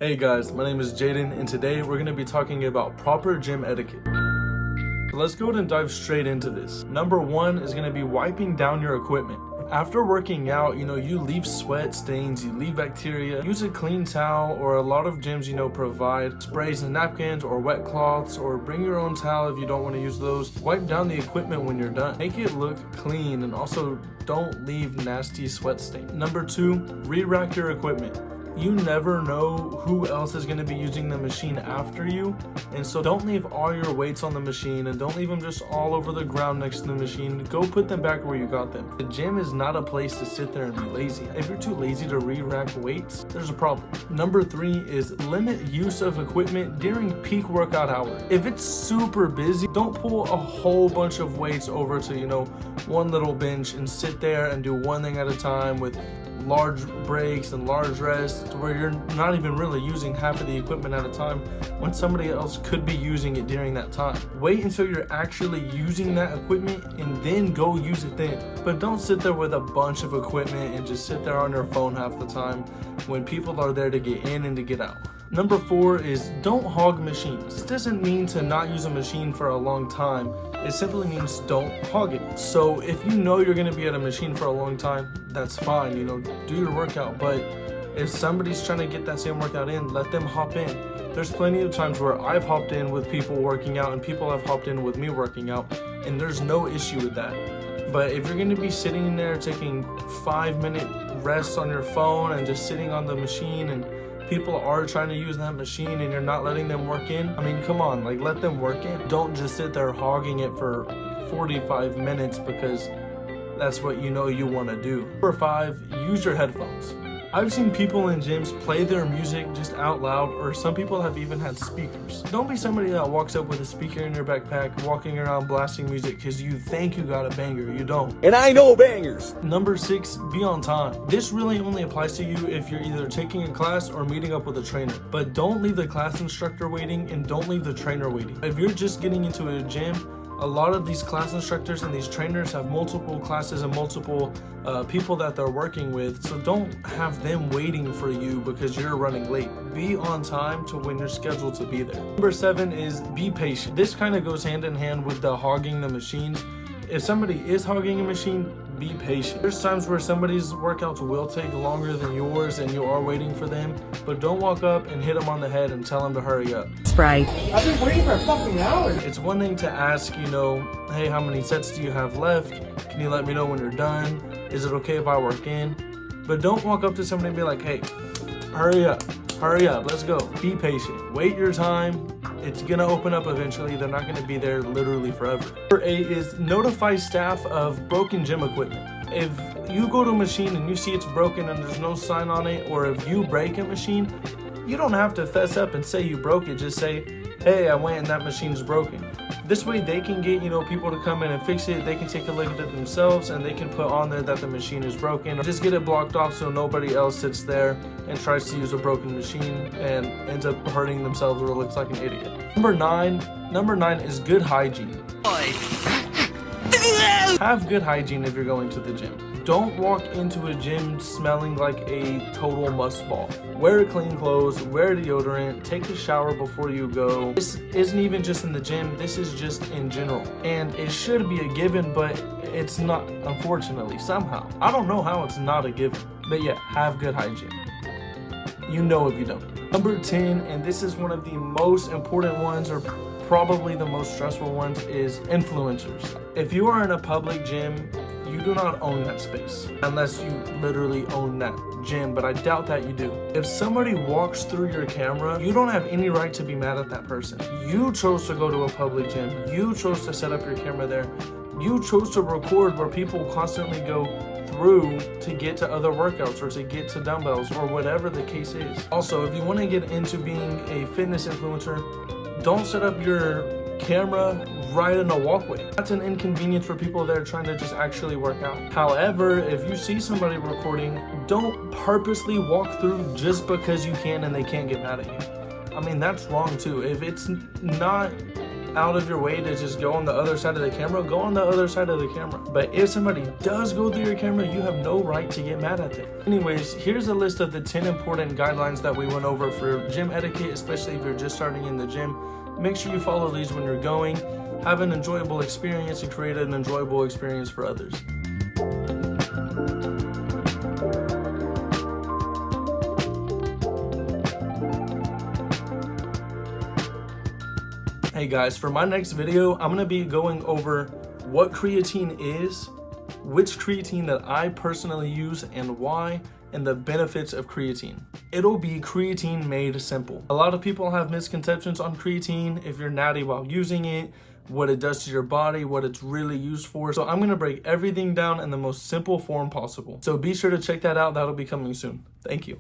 Hey guys, my name is Jaden and today we're going to be talking about proper gym etiquette. So let's go ahead and dive straight into this. Number one is going to be wiping down your equipment. After working out, you leave sweat stains, you leave bacteria. Use a clean towel, or a lot of gyms, provide sprays and napkins or wet cloths, or bring your own towel if you don't want to use those. Wipe down the equipment when you're done. Make it look clean, and also don't leave nasty sweat stains. Number two, re-rack your equipment. You never know who else is going to be using the machine after you, and so don't leave all your weights on the machine, and don't leave them just all over the ground next to the machine. Go put them back where you got them. The gym is not a place to sit there and be lazy. If you're too lazy to re-rack weights, there's a problem. Number three is limit use of equipment during peak workout hours. If it's super busy, don't pull a whole bunch of weights over to one little bench and sit there and do one thing at a time with large breaks and large rests, to where you're not even really using half of the equipment at a time when somebody else could be using it during that time. Wait until you're actually using that equipment and then go use it then. But don't sit there with a bunch of equipment and just sit there on your phone half the time when people are there to get in and to get out. Number four is don't hog machines. This doesn't mean to not use a machine for a long time. It simply means don't hog it. So if you know you're going to be at a machine for a long time, that's fine, do your workout. But if somebody's trying to get that same workout in, let them hop in. There's plenty of times where I've hopped in with people working out and people have hopped in with me working out, and there's no issue with that. But if you're going to be sitting there taking 5-minute rests on your phone and just sitting on the machine, and people are trying to use that machine and you're not letting them work in, come on, let them work in. Don't just sit there hogging it for 45 minutes because that's what you want to do. Number five, use your headphones. I've seen people in gyms play their music just out loud, or some people have even had speakers. Don't be somebody that walks up with a speaker in your backpack, walking around blasting music because you think you got a banger. You don't. And I know bangers. Number six, be on time. This really only applies to you if you're either taking a class or meeting up with a trainer. But don't leave the class instructor waiting, and don't leave the trainer waiting. If you're just getting into a gym, a lot of these class instructors and these trainers have multiple classes and multiple people that they're working with, so don't have them waiting for you because you're running late. Be on time to when you're scheduled to be there. Number seven is be patient. This kind of goes hand in hand with the hogging the machines. If somebody is hogging a machine, be patient. There's times where somebody's workouts will take longer than yours and you are waiting for them, but don't walk up and hit them on the head and tell them to hurry up. Spray. I've been waiting for a fucking hour. It's one thing to ask, hey, how many sets do you have left? Can you let me know when you're done? Is it okay if I work in? But don't walk up to somebody and be like, hey, hurry up, let's go. Be patient, wait your time. It's gonna open up eventually. They're not gonna be there literally forever. Number eight is notify staff of broken gym equipment. If you go to a machine and you see it's broken and there's no sign on it, or if you break a machine, you don't have to fess up and say you broke it. Just say, hey, I went and that machine's broken. This way they can get, people to come in and fix it. They can take a look at it themselves and they can put on there that the machine is broken. Or just get it blocked off so nobody else sits there and tries to use a broken machine and ends up hurting themselves or looks like an idiot. Number nine is good hygiene. Have good hygiene if you're going to the gym. Don't walk into a gym smelling like a total mussball. Wear clean clothes, wear deodorant, take a shower before you go. This isn't even just in the gym, this is just in general. And it should be a given, but it's not, unfortunately, somehow. I don't know how it's not a given, but yeah, have good hygiene. You know if you don't. Number 10, and this is one of the most important ones, or probably the most stressful ones, is influencers. If you are in a public gym, you do not own that space unless you literally own that gym, but I doubt that you do. If somebody walks through your camera, you don't have any right to be mad at that person. You chose to go to a public gym. You chose to set up your camera there. You chose to record where people constantly go through to get to other workouts or to get to dumbbells or whatever the case is. Also, if you want to get into being a fitness influencer, don't set up your camera right in a walkway. That's an inconvenience for people that are trying to just actually work out. However, if you see somebody recording, don't purposely walk through just because you can and they can't get mad at you. That's wrong too. If it's not out of your way to just go on the other side of the camera, go on the other side of the camera. But if somebody does go through your camera, you have no right to get mad at them. Anyways, here's a list of the 10 important guidelines that we went over for gym etiquette, especially if you're just starting in the gym. Make sure you follow these when you're going, have an enjoyable experience, and create an enjoyable experience for others. Hey guys, for my next video, I'm gonna be going over what creatine is, which creatine that I personally use and why, and the benefits of creatine. It'll be creatine made simple. A lot of people have misconceptions on creatine, if you're natty while using it, what it does to your body, what it's really used for. So I'm gonna break everything down in the most simple form possible. So be sure to check that out, that'll be coming soon. Thank you.